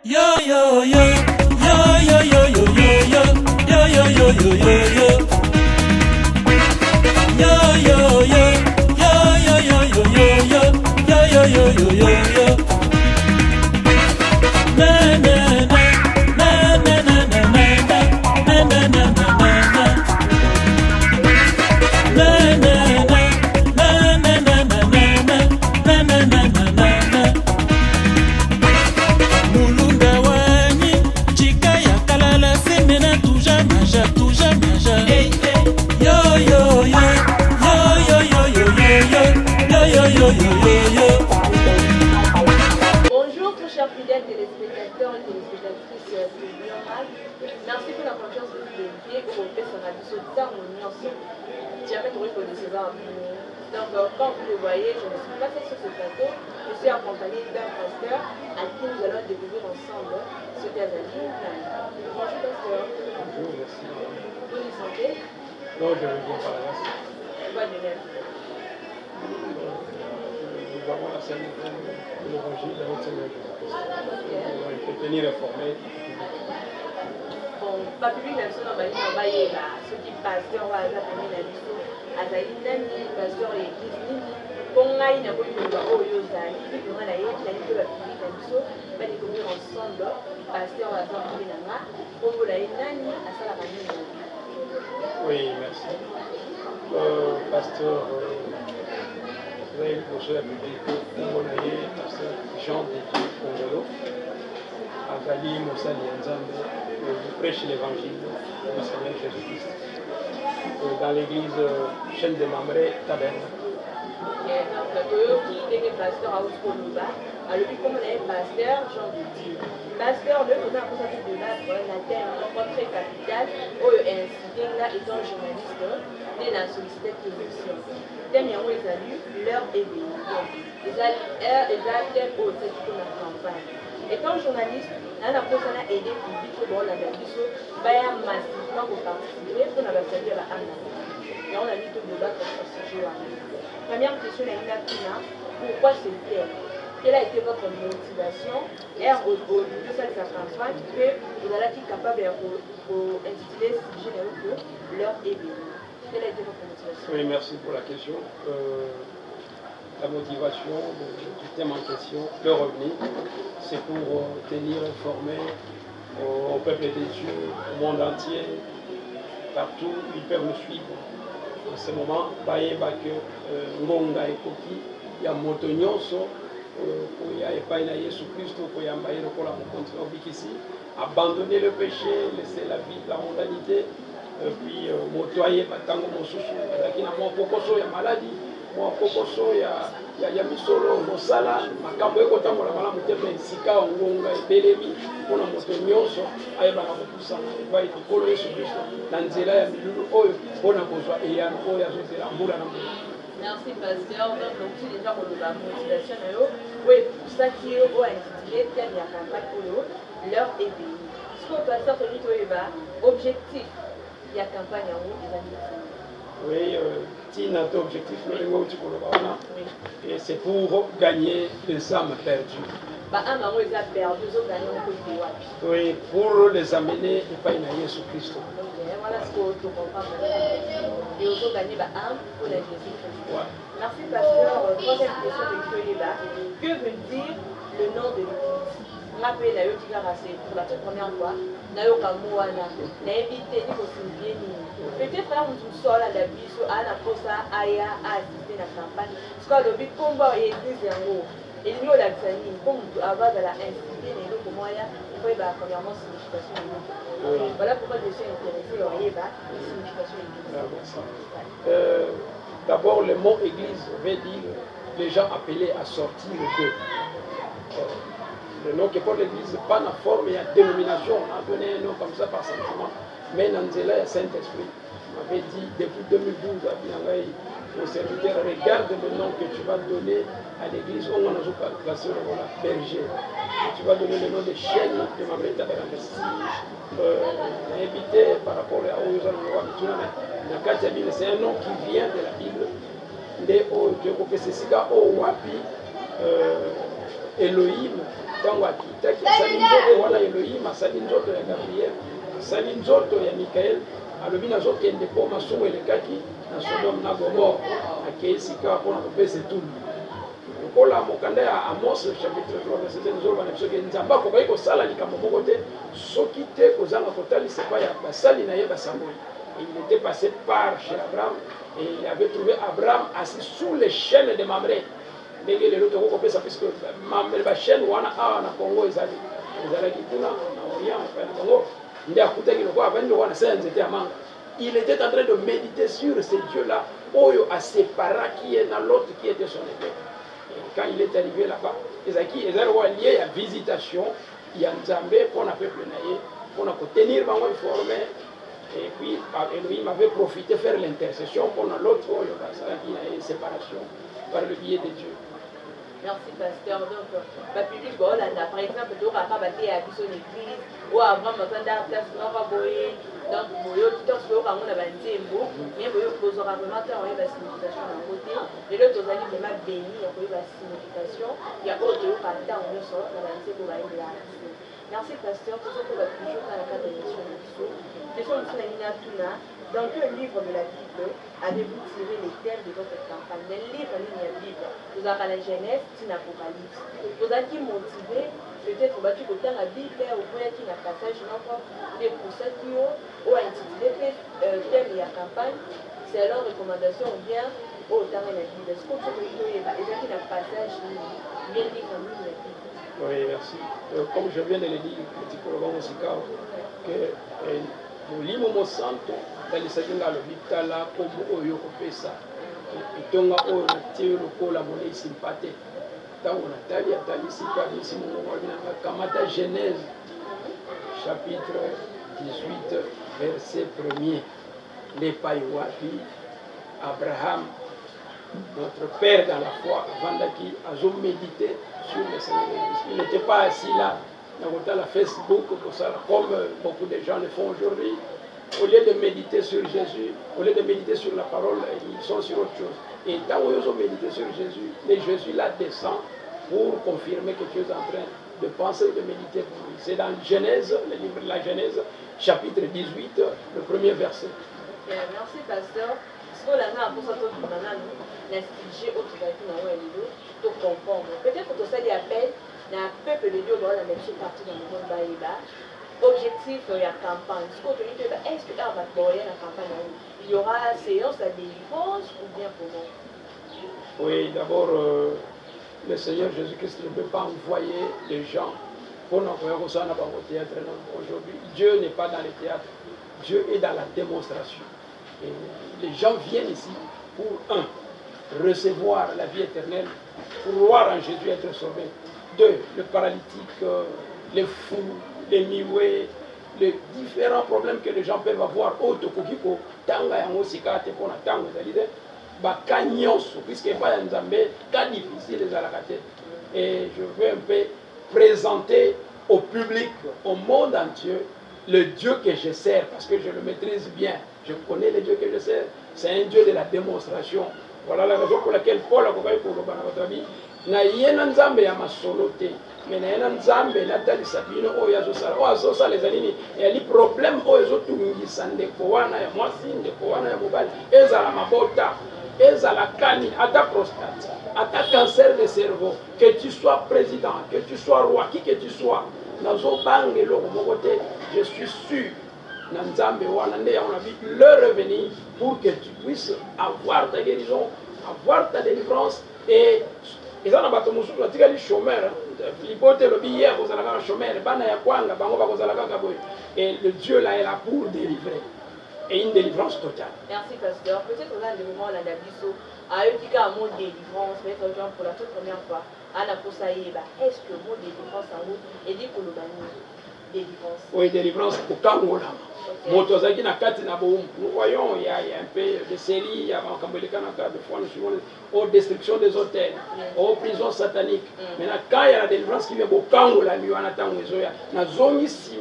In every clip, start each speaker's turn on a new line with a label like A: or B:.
A: Yo yo yo, yo yo yo yo yo yo, yo yo yo yo yo yo, yo yo yo, yo yo yo yo yo yo, yo yo yo yo yo. Na na na na na na na na na na na na.
B: Bonjour tous chers fidèles téléspectateurs et téléspectatrices de Lyon Mag. Merci pour la confiance que vous donnez au personnel de ce temps où nous sommes. Jamais trouvé pour décevoir un peu. Donc, comme vous le voyez, je ne suis pas seule sur ce plateau. Je suis accompagnée d'un pasteur à qui nous allons découvrir ensemble ce qu'elle a dit. Bonjour pasteur.
C: Bonjour, merci.
B: Vous vous sentez?
C: Non, je reviens par la grâce.
B: Bonne nouvelle.
C: Nous avons la scène de l'évangile de notre Seigneur Jésus-Christ. Nous allons être tenir informés.
B: Bon, pas public la biso na bali na bayeba soki pasteur oyo aza pembeni na biso azali nani pasteur ya église nini mpo ngai nakoki koloba oyo ozali bitonga na ye nani mpe bapublik na biso badécouvrir ensemble pasteur oyo aza pembeni na nga kombo na ye nani asalaka nini na vie.
C: Oui, merci. Pasteur, vous avez le projet à public. Vous voyez, pasteur Jean Dédié Congolo, Azali Moussali Nzambe, je prêche l'évangile du Seigneur Jésus-Christ. Dans l'église Chaîne de Mamré, Taberne.
B: toyoki ndenge pasteur auti koloba alobi kombo na ye pasteur Jean Dédié. Pasteur le toza akosaki débattre na thème moko très capital oyo incité nga étant journaliste nde na sollicité émission. Thème yango ezali l'heure est bénie. Eza thème oyo esaki mpona campagne. Étant journaliste naa naposana aider public oyo baolanda biso baya massivement koparticiper mpona basali ya baanga yango na bito débattre sur ce sujet wana. Première question na Ina Pina, pourquoi ce thème? Quelle a été votre motivation? Et au début de cette campagne, que vous allez être capable d'intituler ce sujet que l'heure est bénie. Quelle a été votre motivation?
C: Oui, merci pour la question. La motivation du thème en question, le revenu, c'est pour tenir informé au peuple des dieux, au monde entier, partout, ils peuvent nous suivre. En ce moment, bayeba que ngonga ekoki ya moto nyonso koya epai na Yesu Kristo koyamba ye lokola mokonzi obikisi, abandonner le péché, laisser la vie, la mondanité, puis moto ayeba ntango mosusu azalaki na mwa pokoso ya maladi, mwa pokoso ya misolo mosala makambo ekotambola malamu te mpe esika ngonga ebelemi mpona moto nyonso ayebaka kopusana epai likolo Yesu Kristo na nzela ya milulu oyo mpona kozwa eyano oyo azozela mbula na mbula.
B: Merci pasteur. Donc tu déjà pour la motivation na yo oui pour ça qui est au intitulé thème ya campagne oyo l'heure est bénie. Ce que pasteur te dit toyeba objectif ya campagne yango ezali
C: oui, Tina, ton objectif, et c'est pour gagner les âmes perdues. Oui, pour les amener et pas à Jésus Christ.
B: Voilà ce qu'on comprend. Et aussi gagner les âmes pour la Jésus-Christ. Merci pasteur. Troisième question de Kyoyeba. Que veut dire le nom de l'église? Rappelez la pour la toute première fois. Nayoka Mouana, n'invité ni possible ni. Peut-être là on tout seul à la biso, à la posa, aya, à assister à la campagne. Ce qu'on a vu combat et église yango. Et nous la famille, comme avant de la inciter les autres moyens, il faut y avoir premièrement signification. Voilà pourquoi je suis intéressé au Yéba, signification église.
C: D'abord le mot église veut dire les gens appelés à sortir d'eux. Le nom qui porte l'église, pas la forme, il y a dénomination, on a donné un nom comme ça par sentiment. Mais dans le Saint-Esprit, on avait dit depuis 2012 à Biangaï, au serviteur, regarde le nom que tu vas donner à l'église, on a placé le nom de berger. Tu vas donner le nom de chaîne de ma breta de la invité par rapport à c'est un nom qui vient de la Bible. Elohim, dans Wakita, qui s'aligne Elohim asali nzoto ya Gabriel asali nzoto ya Mikael alobi nazokende mpo masumu elekaki na Sodome na Gomorre akei sika mpona kopesa etulu lokola mokanda ya Amos chapitre 3 verset 2 ezoloba na biso ke nzambe akokaki kosala likambo moko te soki te kozanga kotalisa epai ya basali na ye basamboli. Il était passé par chez Abraham et il avait trouvé Abraham assis sous les chaînes de Mamré. Mais il est l'autre côté, puisque Mamré, la chaîne, on a na Congo, ils allaient kuna na Orient, na Congo. Il était en train de méditer sur ce Dieu-là, Oyo a séparé qui est dans l'autre qui était son épée. Et quand il est arrivé là-bas, ils ont lié à visitation, il y a un Nzambé pour le peuple naïe, pour tenir informé. Et puis, Elohim avait profité faire l'intercession pendant l'autre, il y a une séparation par le biais de Dieu.
B: Merci, pasteur. Donc, le public, par exemple, tu auras pas à l'église, ou avant, tu as donc, tout ce que on a bandé, mais vous aurez vraiment la signification d'un côté, et l'autre, vous allez vraiment bénir la signification, il y a autre chose à temps, on sort, on a bandé pour la Merci, pasteur, pour ce que vous avez toujours dans la cadre de l'émission de Bissou. Dans quel livre de la Bible avez-vous tiré les thèmes de votre campagne? Le livre de la Bible, vous avez la Genèse, c'est l'Apocalypse. Vous avez motivé, peut-être vous avez côté la Bible, ou vous avez un passage, des poussins qui ont intitulé thème de la campagne, c'est leur recommandation ou bien au temps de la Bible. Est-ce que vous avez un passage bien dit comme lui de la Bible?
C: Oui, merci. Comme je viens de le dire, petit Colombo Mosika, que le livre santo dans le Seigneur le Vitala comme Oyo Kopesa, et donc on a tiré le col à mon sympathie. Dans on a tali ici pas ici mon Kamata Genèse chapitre 18 verset 1er. Les Païwapi, Abraham, notre père dans la foi, avant qu'il a médité sur le Seigneur. Il n'était pas assis là, dans la Facebook, comme beaucoup de gens le font aujourd'hui. Au lieu de méditer sur Jésus, au lieu de méditer sur la parole, ils sont sur autre chose. Et tant qu'ils ont médité sur Jésus, et Jésus là descend pour confirmer que Dieu est en train de penser ou de méditer pour lui. C'est dans Genèse, le livre de la Genèse, chapitre 18, le premier verset.
B: Merci, pasteur. Parce que là, pour ça, tout le monde l'institut autre pour comprendre. Peut-être que ça y appelle un peuple de Dieu dans la même partie dans le monde baïba. Objectif de la campagne. Est-ce que dans la campagne, il y aura séance de délivrance ou bien comment?
C: Oui, d'abord, le Seigneur Jésus-Christ ne peut pas envoyer les gens pour envoyer au théâtre. Aujourd'hui, Dieu n'est pas dans le théâtre. Dieu est dans la démonstration. Et les gens viennent ici pour, recevoir la vie éternelle, pour voir en Jésus être sauvé. 2, le paralytique, les fous, les mioués, les différents problèmes que les gens peuvent avoir. Et je veux un peu présenter au public, au monde entier, le Dieu que je sers, parce que je le maîtrise bien. Je connais le Dieu que je sers. C'est un Dieu de la démonstration. Voilà la raison pour laquelle Paul a dit pour le na yena nzambe ya masolo te mais na yena nzambe natalisa bino oyo azosala ezalini eyali problème oyo ezotungisa ndeko wana ya mwasi ndeko wana ya mobali ezala mabota ezala kani ata prostate ata cancer de cerveau, que tu sois président, que tu sois roi, qui que tu sois nazobange eloko moko te, je suis sûr na nzambe wana nde on a vu le revenir pour que tu puisses avoir ta guérison, avoir ta délivrance. Et ils ont un petit chômeur, et le Dieu là est là pour délivrer. Et une délivrance totale.
B: Merci pasteur. Peut-être qu'on a des moments là d'Abisso, à eux qui a un mot de délivrance, mais pour la toute première fois, à la Kosaïba, est-ce que le mot de délivrance en haut est dit pour le banni? Délivrance. Oui,
C: délivrance au Kangola. Nous voyons, il y a un peu de séries, il y a aux destructions des hôtels, aux prisons sataniques. Maintenant, quand il y a la délivrance qui vient au Kangola, il y a un zone ici,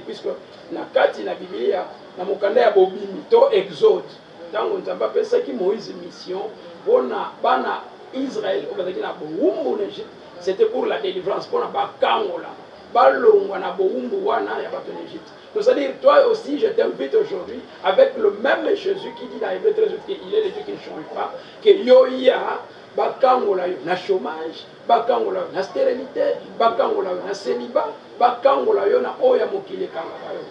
C: puisque na kati na Biblia, na mukanda ya bobimi to exode. Tant on n'a pas pensé que Moïse mission, bona bana Israël au Égypte, c'était pour la délivrance, pour la Kangola. balongwa na boumbu wana ya bato en Égypte. Donc c'est-à-dire, toi aussi, je t'invite aujourd'hui, avec le même Jésus qui dit dans Hébreux 13 qu'il est le Dieu qui ne change pas, que yoya, bakangola yo na chômage, bakangola yo na stérilité, bakangola yo na célibat, bakangola yo na oya mokili kanga yo.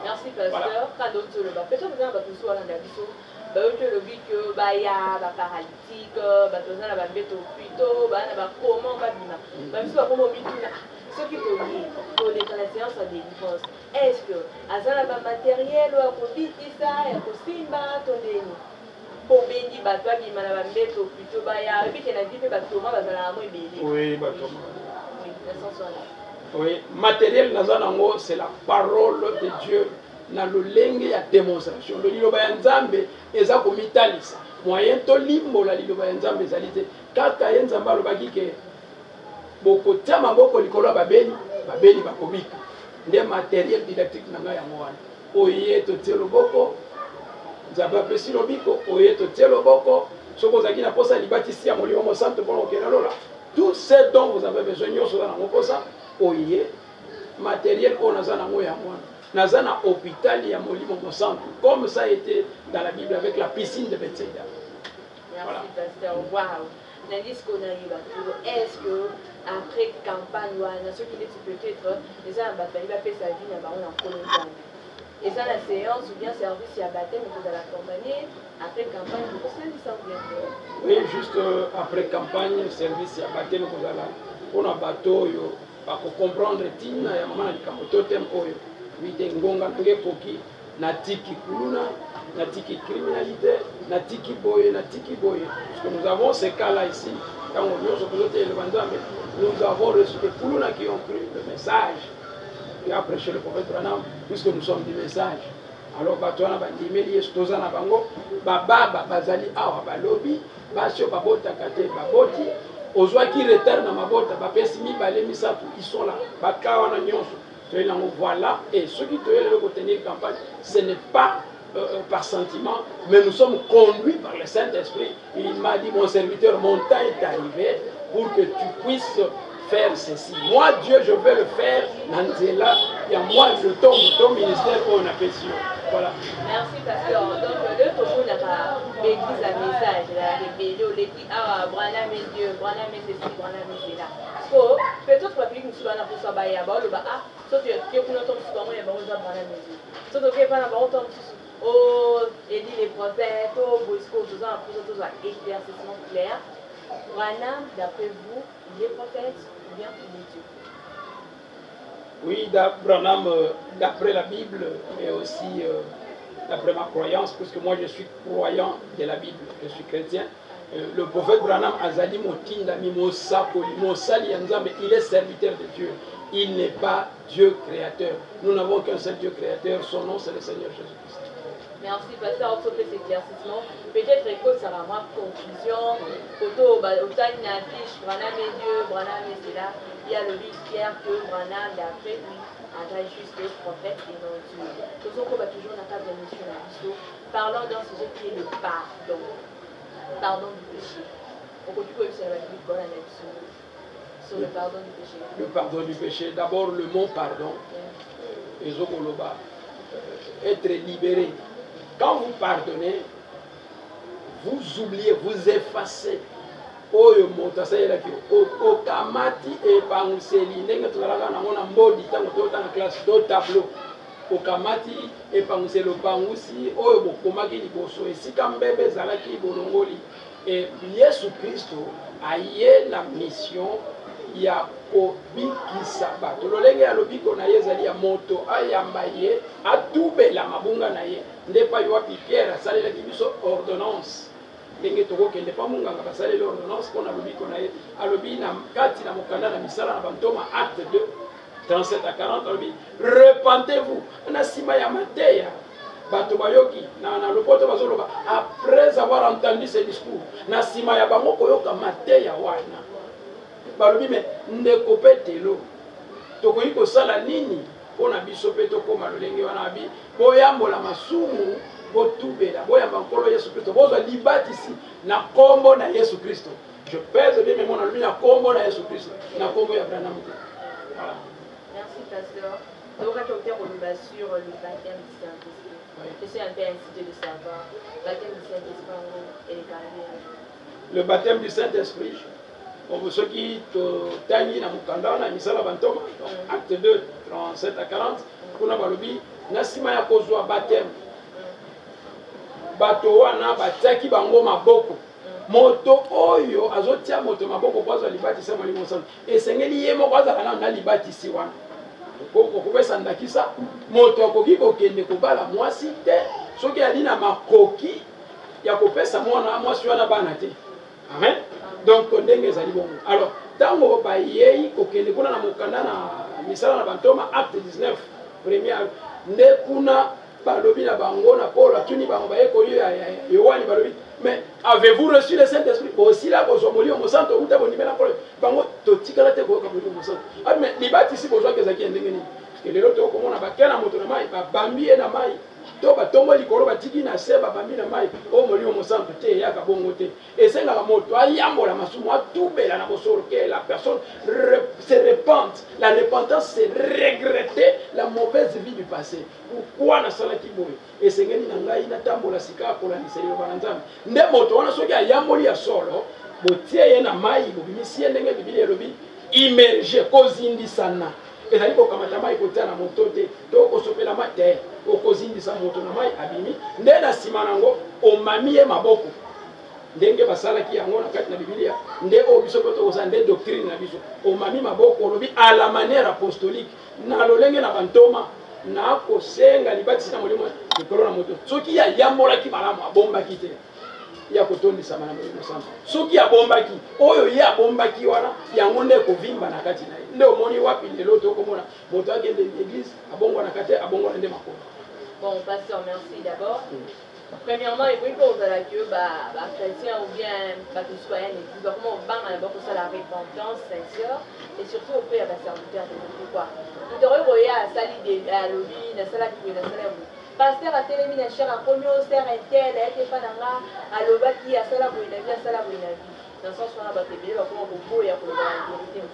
B: Merci pasteur. Quand d'autres le bas, peut-être que vous avez besoin d'un abisso. Bayoto lobi que baya ba paralytique, ba tozana ba beto plutôt, ba na ba comment ba bima. Ba biso ba comment bituna. Ce qui peut dire pour les la séance de délivrance. Est-ce que azana ba matériel ou ko bitisa ya ko simba tondeni. Pour béni ba toi bima na ba beto plutôt baya, bi ke na dipe ba toma ba zala mo ebele.
C: Oui, ba toma.
B: Oui, la sens là.
C: Oui, matériel nazanango c'est la parole de Dieu. Na lolenge ya démonstration le liloba ya nzambe eza komitalisa moyen to limbola liloba ya nzambe ezali te kaka ye nzambe alobaki ke bokotia maboko likolo ya babeli bakobika nde matériel didactique na ngai yango wana oye totie loboko nzambe apesi lobiko oye totie loboko soki ozalaki na posa libatisi ya molimo mosantu mpona kokende lola tout ce dont vous avez besoin nyonso oza nango posa oye matériel oyo naza nango ya mwana naza na hôpital ya molimo mosantu comme ça a été dans la Bible avec la piscine de Bethsaïda.
B: Merci voilà. Pasteur. Waouh. L'indice qu'on arrive à trouver, est-ce que après campagne, ceux qui disent peut-être, les gens baptême, il va faire sa vie dans la colonie. Et ça la séance ou bien service à baptême, vous allez accompagner après campagne, vous savez ça ou bien?
C: Oui, juste après campagne, service à baptême, vous allez on a bateau, pour comprendre tina ya maman na likamoto tem oyo. Wite ngonga toke koki natiki kuluna natiki criminalité natiki boye parce que nous avons ces cas là ici quand on nous opposé le bandambe nous avons reçu des kuluna qui ont cru le message et a prêché le prophète Branham puisque nous sommes du message alors batona bandimeli estoza na bango baba bazali awa balobi basio babota kate baboti ozwa ki retard na mabota bapesi mibale misatu ils sont là bakawa na nyonso. Voilà, et ceux qui doivent retenir campagne, ce n'est pas par sentiment, mais nous sommes conduits par le Saint-Esprit. Il m'a dit, mon serviteur, mon temps est arrivé pour que tu puisses faire ceci. Moi, Dieu, je vais le faire. Nanzela, il y a moi, ton ministère, on appelle ça. Voilà.
B: Merci, pasteur. Donc, le topo n'a l'église à message, la rébellion, l'église, ah, Branham est Dieu, Branham est ceci, Branham est là. So, peut-être que nous sommes là pour s'abailler à bord, le bas, so tu es pour nous tomber sur moi, et bon, nous avons Branham est Dieu. So, tu es pas là, on tombe sur oh, Élie les prophètes, oh, Bosco, tout ça, tout ça, éclaircissement clair. Branham, d'après vous, il est prophète ou bien il est Dieu?
C: Oui, Branham, d'après la Bible, mais aussi d'après ma croyance, puisque moi je suis croyant de la Bible, je suis chrétien. Le prophète Branham Azali Motinda Mimosa Mosali Yanzambe, il est serviteur de Dieu. Il n'est pas Dieu créateur. Nous n'avons qu'un seul Dieu créateur, son nom c'est le Seigneur Jésus-Christ.
B: Merci, pasteur, pour cet éclaircissement. Peut-être que ça va avoir confusion. Photo, autant une affiche, Branham est Dieu, Branham est là. Il y a le livre clair que Branham, d'après lui, engage juste les prophètes et non Dieu. Nous sommes toujours dans la table de monsieur Nabiso. Parlons d'un sujet qui est le pardon. Pardon du péché. On continue comme ça, la Bible, sur le pardon du péché.
C: Le pardon du péché. D'abord, le mot pardon. Ezokoloba. Être libéré. Quand vous pardonnez, vous oubliez, vous effacez. Oyo motasayela ki okamati epangiseli ndenge tozalaka nango na mbodi ntango totanga classe to tableau okamati epangiseli opangusi oyo bokomaki liboso esika mbebe ezalaki bolongoli e Yesu Kristo aye na mission ya kobikisa bato lolenge ya lobiko na ye ezali ya moto ayamba ye atubela mabunga na ye nde pa yo wapi Pierre asalelaki biso ordonnance ndenge tokokende pa munganga basaleli ordonnance mpona lobiko na ye alobi na kati na mokanda na misala na bantoma acte 2 37 à 40 alobi repentez-vous na nsima ya mateya bato bayoki na lopoto bazoloba après avoir entendu ce discours na nsima ya bango koyoka mateya wana balobi me ndeko mpe telo tokoki kosala nini mpona biso mpe tokóma lolenge wana abi boyambola masumu botubela boyamba nkolo Yesu Kristo bozwa libatisi na kombo na Yesu Kristo. Je pèse bien mes mots na kombo na Yesu Kristo na kombo ya Branham. Voilà.
B: Merci. merci pasteur. Donc quand on revient sur le baptême du Saint-Esprit, je suis un peu incité de savoir le baptême du Saint-Esprit et les carrières.
C: Le baptême du Saint-Esprit, pour ceux qui taillent dans Mukanda, na misala bantoma, acte 2, 37 à 40, kuna balobi, nasima ya kozwa baptême. Bato wana batiaki bango maboko. Moto oyo azotia moto maboko kwaza libatisa mwali mosana. Esengeli ye moko azaka na libatisi wana. Okopesa ndakisa moto akoki kokende kobala mwasi te soki ali na makoki ya kopesa mwana mwasi wana bana te. Amen. Donc ndenge ezali bongo. Alors tango bayei kokende kuna na mokanda na misala na bantoma acte 19 premier nde kuna balobi na bango na Paul atuni bango baye koyo ya Yohani balobi mais avez-vous reçu le Saint-Esprit aussi là kozwa molimo mosanto uta bonimela Paul bango totikala te ko molimo mosanto ah mais libatisi bozwa kezaki ndenge nini parce que lelo to komona bakena moto na mai babambi na mai to batongo likolo batiki na se babambi na mai o molimo mosanto te yaka bongo te esenga moto ayambola masumu atubela na bosolo que la personne se repente. La repentance c'est regretter la mauvaise vie du passé. Pourquoi na sala kiboy esengeli na ngai na tambola sika kola ni selo bananzam nde moto wana soki ayamboli ya solo botie ye na mai bobimisi ndenge bibili elobi immerger kozindisana ezali kokamata mai kotia na moto te to kosopela mai te okozindisa moto na mai abimi nde na nsima nango omami ye maboko ndenge basalaki yango na kati na Biblia nde o biso poto kosa nde doctrine na biso omami maboko olobi à la manière apostolique na lolenge na bantoma na kosenga libatisi na molimo likolo na moto soki ya yambolaki malamu abombaki te ya kotondisa na molimo samba soki abombaki oyo ye abombaki wana yango nde kovimba na kati na ye nde omoni wapi lelo tokomona moto akende l'église abongwa na kati abongwa nde makolo.
B: Bon pasteur, merci d'abord. Premièrement, il faut que les chrétiens ou bien les citoyens disent comment on va la repentance sincère et surtout au pays à la serviteur. Pourquoi? Nous devons regarder à Sali à Lobby, à Sala qui est à Sala. Pasteur a télé mis cher à combien au serre intel, à été fan à Loba qui a Sala Bouinavi, à Sala Bouinavi. Dans le sens où on a battu bien, comment on peut y avoir la vérité.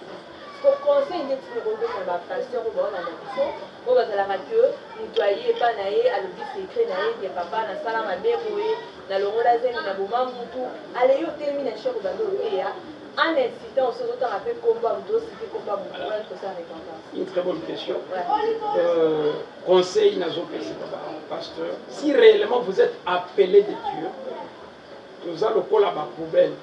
B: Pour conseil des petits robots dans la pasteur ou dans la maison, on va la radio, nettoyer, pas naïe, à l'objet secret naïe, des papas, na salam à béroué, na le rolazen, na boumam, tout. Allez, au termine cher au bando, en incitant aux autres à faire combat, ou d'autres, combat, ou d'autres, ça récompense.
C: Une très bonne question. Conseil, pasteur, si réellement vous êtes appelé de Dieu, nous allons coller la poubelle.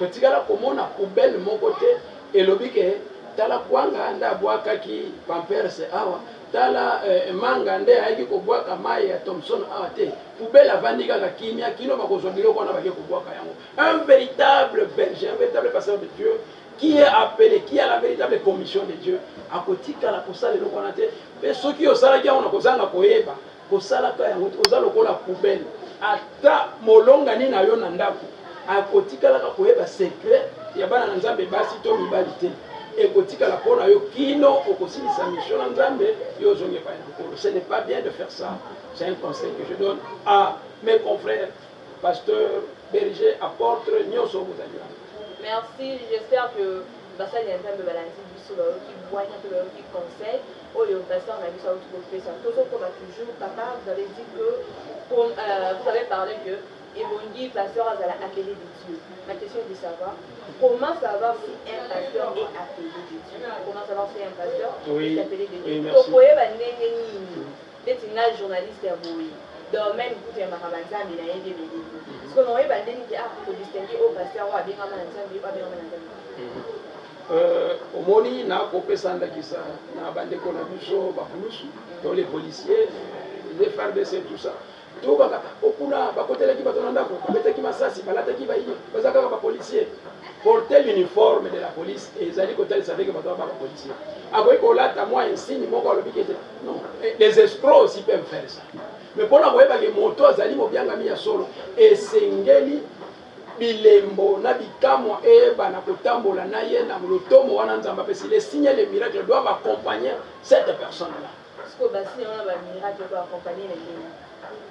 C: Tu dis là comment la poubelle, mon côté, et l'objet tala kwanga nda bwaka ki pamperse awa tala manga nde aiki ko bwaka mai ya Thompson awa te poubelle avandika ka kimia kino bakozwa biloko na bake ko bwaka yango un véritable berger un véritable pasteur de Dieu qui est appelé qui a la véritable commission de Dieu akotika la kosala eloko na te pe soki osala ki on akozanga koyeba kosala ka yango ozala lokola poubelle ata molonga ni na yo na ndako akotika la koyeba secret ya bana na Nzambe basi to mibali te ekotika la pona yo kino okosilisa mission na Nzambe yo zonge pa na. Ce n'est pas bien de faire ça. C'est un conseil que je donne à mes confrères pasteurs, bergers, apôtres, nyonso bozali.
B: Merci, j'espère que ça y a un peu balancé du solo qui voit un peu qui conseille oh le pasteur m'a dit ça tout le fait ça tout comme toujours papa vous avez dit que comme vous avez parlé que et bon dit pasteur a appelé de Dieu. Ma question est de savoir comment savoir si un pasteur est appelé de Dieu. Comment savoir si un pasteur est appelé de Dieu. Donc vous voyez d'être un journaliste à vous domaine vous êtes maramazan il a aidé les parce que nous voyez que pour distinguer au pasteur ou à bien mamanzan ou à bien mamanzan.
C: Omoni na kopesa ndakisa na bandeko na biso bakulusu dans les policiers les FARDC tout ça to baka okuna bakotelaki bato na ndako babetaki masasi balataki baini bazaka ba policier porter l'uniforme de la police et ezali kotalisa avec bato ba policier akoki kolata moi insigne moko alobi kete non les escrocs aussi peuvent faire ça mais pona koyeba ke moto azali mobiangami ya solo esengeli bilembo na bikamwa eba na kotambola na ye na lotomo wana Nzamba pesi les signes les miracles doivent accompagner cette personne là.
B: Parce que basi on a ba miracle pour accompagner les gens.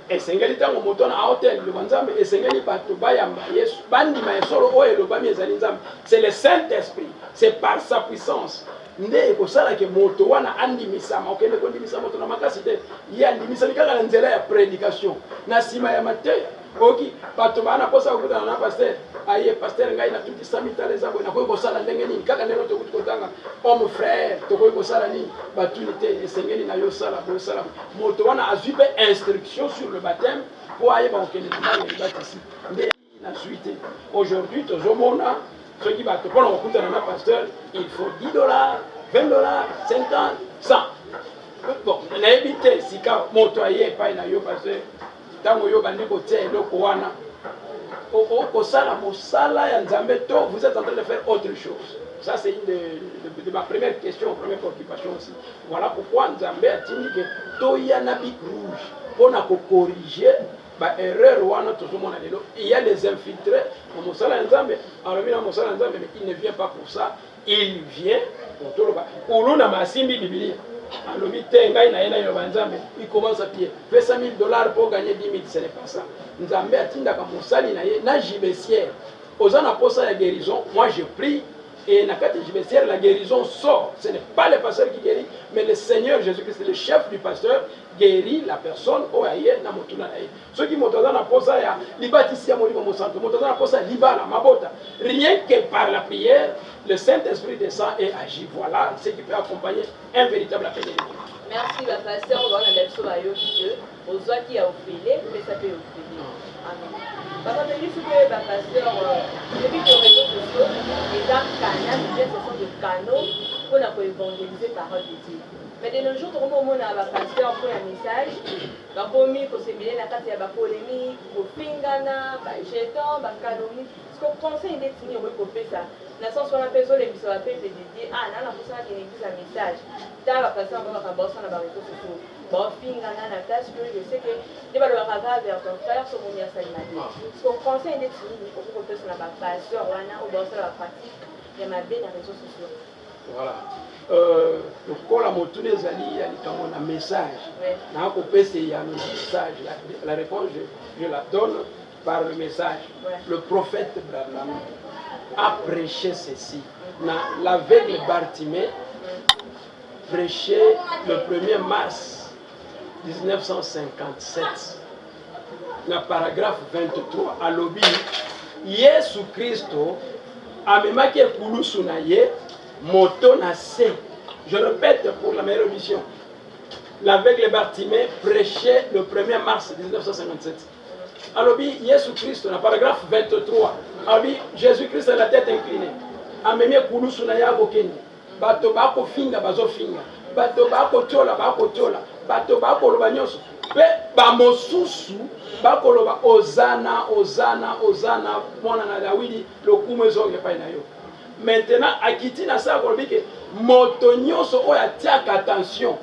C: Esengeli tango moto na hôtel le Nzambe esengeli bato bayamba Yesu bandi ma solo o elobami ezali Nzambe c'est le Saint-Esprit c'est par sa puissance nde ekosala ke moto wana andimisama okende kondimisa moto na makasi te ye andimisami kaka na nzela ya prédication na nsima ya mateya oki bato bana posa kokutana na paster aye paster ngai na tuti 100 000 eza boye nakoki kosala ndenge nini kaka ndenge tokuti kotanga homme frère tokoki kosala nini batuni te esengeli na yo sala boyosala moto wana azwi mpe instruction sur le baptême po ayeba kokende libanga libatisi nde nazwi te aujourd'hui tozomona soki bato mpona kokutana na pasteur il faut $10 $20 50 100 bon nayebi te sika moto aye epai na yo pasteur ntango yo bandi kotia eloko wana okosala mosala ya nzambe to vous êtes en train de faire autre chose. Ça c'est une de ma première question, première préoccupation aussi. Voilà pourquoi nzambe atindi ke toya na bic rouge mpona kokorriger erreur wana tozomona lelo. Il y a les infiltrés na mosala ya nzambe alobi na mosala ya nzambe mais il ne vient pas pour ça, il vient otoloba uluna masimbi Biblia alobi te ngai na ye na yoba nzambe il commence à pied pesa $1000 pour gagner 10 000, ce n'est pas ça. Nzambe atindaka mosali na ye na gibecière oza na posa ya guérison. Moi je prie et na kati gibecière la guérison sort. Ce n'est pas le pasteur qui guérit mais le Seigneur Jésus-Christ, le chef du pasteur, guérit la personne o aye na motuna na ye. Soki moto aza na posa ya libatisi ya molimo mosantu, moto aza na posa libala mabota, rien que par la prière le Saint-Esprit descend et agit. Voilà ce qui peut accompagner un véritable appel de Dieu.
B: Merci la pasteur on a leso ba yo Dieu ozwa ki ya ofele mais ça peut ofele. Amen. Papa me dit que ba pasteur depuis que réseaux sociaux les canaux ce sont des canaux pour la évangéliser parole de Dieu. Mais de nos jours comment on a ba pasteur pour un message ba komi ko se mêler na kati ya ba polémique ko pingana ba jeton ba calomnie ce qu'on conseille d'être ni ko faire ça. Na sens on appelle les missions appel de dédier na la personne qui église un message. Ta ba pasteur ba ka bossa na ba réseaux sociaux. Ba pingana na place que je sais que de ba le rava vers ton frère sur mon ya salimati. Ce qu'on conseille d'être ni ko faire ça na ba pasteur wana au bossa la pratique ya mabe na réseaux sociaux.
C: Voilà. Lokola motune ezali ya likambo na message na kopesa ya message la réponse je la donne par le message. Le prophète Branham a prêché ceci. L'aveugle Bartimée prêchait le 1er mars 1957 na paragraphe 23 alobi Yesu Kristo amemaki ekulusu na ye moto na se. Je répète pour la meilleure audition. L'aveugle Bartimée prêchait le 1er mars 1957. Alobi Yesu Christ, dans le paragraphe 23, alobi Jésus-Christ a la tête inclinée. Amemi kulusu na ya bokende. Bato bako finga bazo finga. Bato bako tola bako tola. Bato bako loba nyonso. Pe ba mosusu bako loba Hosanna Hosanna Hosanna mwana na Dawidi lokumu ezonge pa na yo. Maintenant akiti na sa kolobi ke moto nyonso oyo atiaka attention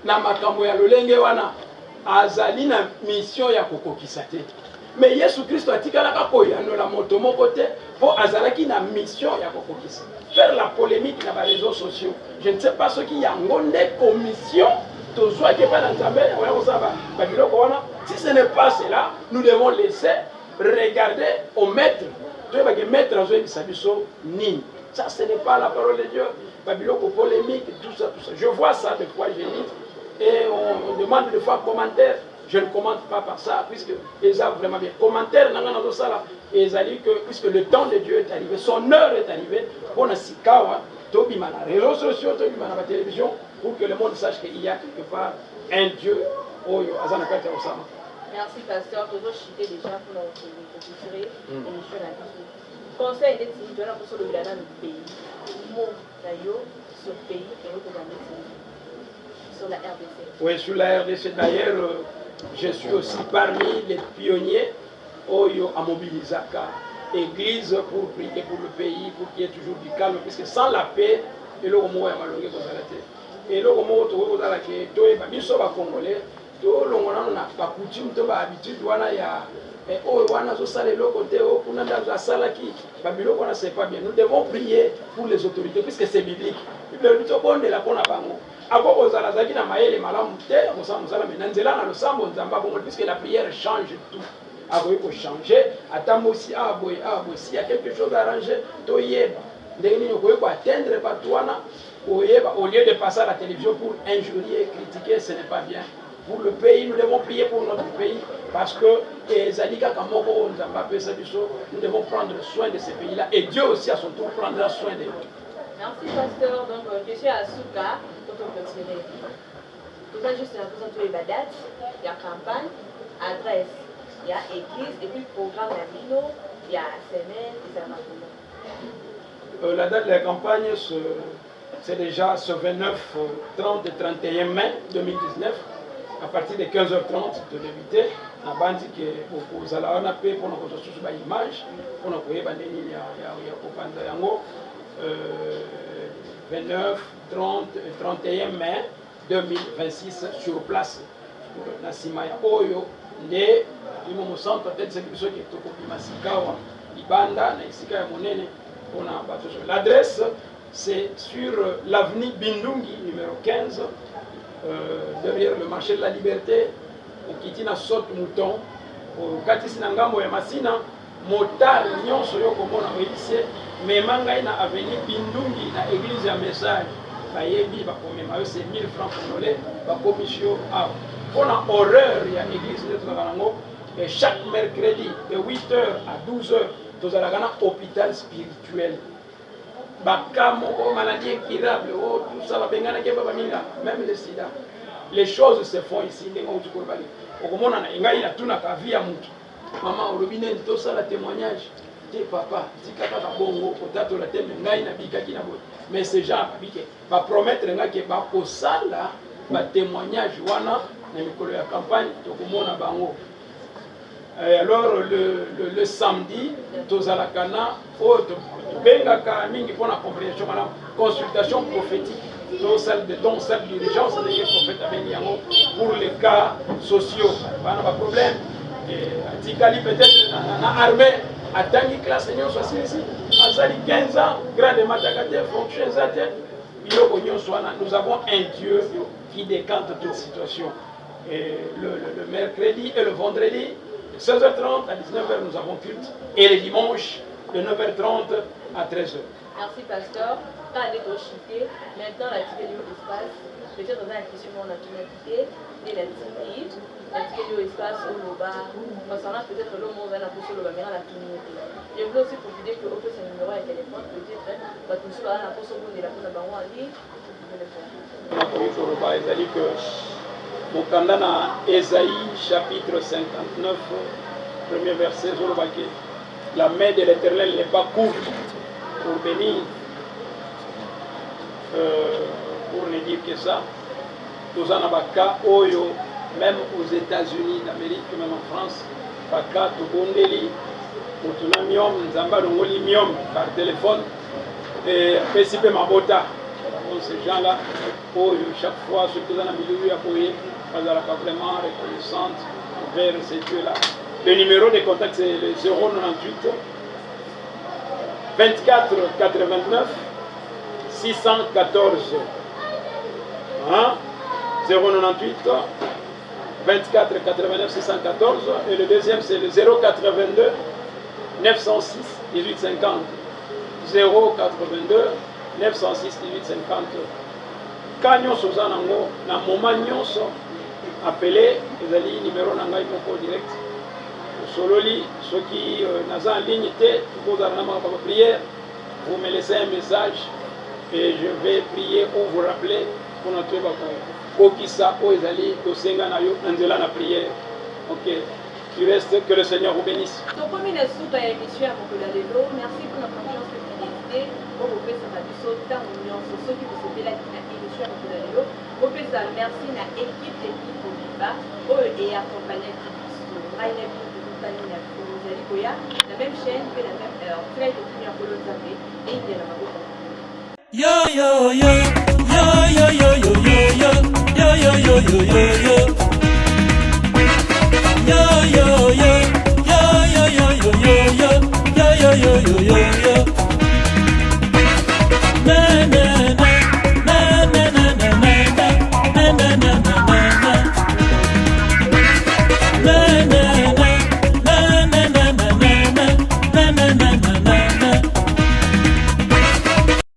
C: na makambo ya lolenge wana azali na mission ya kokokisa te. Mais Yesu Kristo atikalaka koyanola moto moko te po azalaki na mission ya kokokisa. Faire la polémique na ba réseaux sociaux, je ne sais pas ce qui yango nde commission tozwa ke pa na nzambe ya kosaba ba biloko wana. Si ce n'est pas cela, nous devons laisser regarder au maître. Maître nini. Ça ce n'est pas la parole de Dieu. Babiloko polémique, tout ça. Je vois ça des fois, je lis et on demande de faire commentaire. Je ne commente pas par ça, puisque ils ont vraiment bien. Commentaire, puisque le temps de Dieu est arrivé, son heure est arrivée, on a sikawa, tobima na réseaux sociaux, tobima na télévision, pour que le monde sache qu'il y a quelque part un Dieu.
B: Merci pasteur, toujours chité déjà pour nous tirer l'émission la vie. Conseil d'être si tu as l'impression de dans le pays, mot d'ailleurs sur le pays et sur la RDC.
C: Oui, sur la RDC d'ailleurs, je suis aussi parmi les pionniers à Mobilisaka, église pour prier pour le pays, pour qu'il y ait toujours du calme, puisque sans la paix, et le mot est malheureux pour s'arrêter. Et le mot est congolais. On a coutume de l'habitude, c'est pas bien. Nous devons prier pour les autorités, puisque c'est biblique. Puisque la prière change tout. Il faut changer. S'il y a quelque chose à arranger, atteindre au lieu de passer à la télévision pour injurier, critiquer, ce n'est pas bien. Pour le pays, nous devons prier pour notre pays parce que nous devons prendre soin de ces pays-là et Dieu aussi à son tour prendra soin de nous.
B: Merci pasteur. Donc je suis à Souka pour continuer. Tout ça juste pour tous les date, il y a campagne, adresse, il y a église et puis programme à Mino, il y a semaine et ça va.
C: La date de la campagne, c'est déjà ce 29, 30 et 31 mai 2019, à partir de 15h30 de débuter. On a dit que vous allez en appeler pour nous construire une image, pour nous créer une 29, 30 et 31 mai 2026 sur place. Nasima ya Oyo, nde limo centre peut-être c'est quelque chose qui est au Masikawa, Ibanda, na Isika ya Monene. L'adresse, c'est sur l'avenue Bindungi, numéro 15, derrière le marché de la Liberté, au Kitina Sot Mouton, au Katisina Ngambo ya Masina, Motal Nyonso Yoko Mona Oïse, mais Mangaï na avenue Bindungi, na église à message, Bayebi, c'est 1000 francs congolais, la commission A. On a horreur, il y a l'église de Tlarango, et chaque mercredi, de 8h à 12h, nous avons un hôpital spirituel. Maladie incurable, tout ça, même le sida. Les choses se font ici. Maman, au robinet, tout ça, le témoignage. Papa, mais ces gens va promettre que va témoignage la campagne alors le samedi tous à la cana consultation prophétique dans salle d'urgence pour les cas sociaux pas de problème peut-être armée à Tangi classe ici, à 15 ans, grande matagate, fonction nous avons un Dieu qui décante toute situation. Et le mercredi et le vendredi, de 16h30 à 19h, nous avons culte. Et le dimanche, de 9h30 à 13h.
B: Merci, pasteur. Quand elle est au chiquet, maintenant la tique de l'espace, peut-être dans la question on a tout quitté, et la tique la tique de l'espace au Loba, concernant peut-être l'homme on va la pousser le baméra la communauté. Je voulais aussi profiter que c'est un numéro de téléphone, peut-être, va tout ça la pousser au bout de la pousser en ligne.
C: C'est-à-dire que Mokandana Esaïe chapitre 59, premier verset, la main de l'Éternel n'est pas courte pour bénir. Pour ne dire que ça, nous en avons cas Oyo, même aux États-Unis d'Amérique, même en France, Baka, Tugondeli, Mutunamium, Zamba Longolimium par téléphone, et Pesipe Mabota. Ces gens-là, chaque fois, ceux qui sont dans le milieu, ils sont vraiment reconnaissants vers ces dieux-là. Le numéro de contact, c'est le 098 24 89 614. Hein? 098 24 89 614. Et le deuxième, c'est le 082 906 1850. 082 906 1850. Quand nous sommes dans le moment nous appelé, les alliés numéro nangai moko direct. Sololi, ceux qui sont en ligne, vous avez prière, vous me laissez un message et je vais prier ou vous rappeler pour notre Kokisa, Oezali, Kosenga Nayo, Angela la prière. Ok. Tu restes, que le Seigneur vous bénisse.
B: Donc, comme il est sous ta émission à Mokolalelo, merci pour la confiance que tu as donnée. Pour vous faire ça, tant de ceux qui vous souhaitez la émission à Mokolalelo. Vous faites ça, merci à l'équipe pour Viva, et accompagné la même chaîne que la même heure. Très bien pour le savoir et il y a la
A: yo yo yo yo yo yo yo yo yo yo yo yo yo yo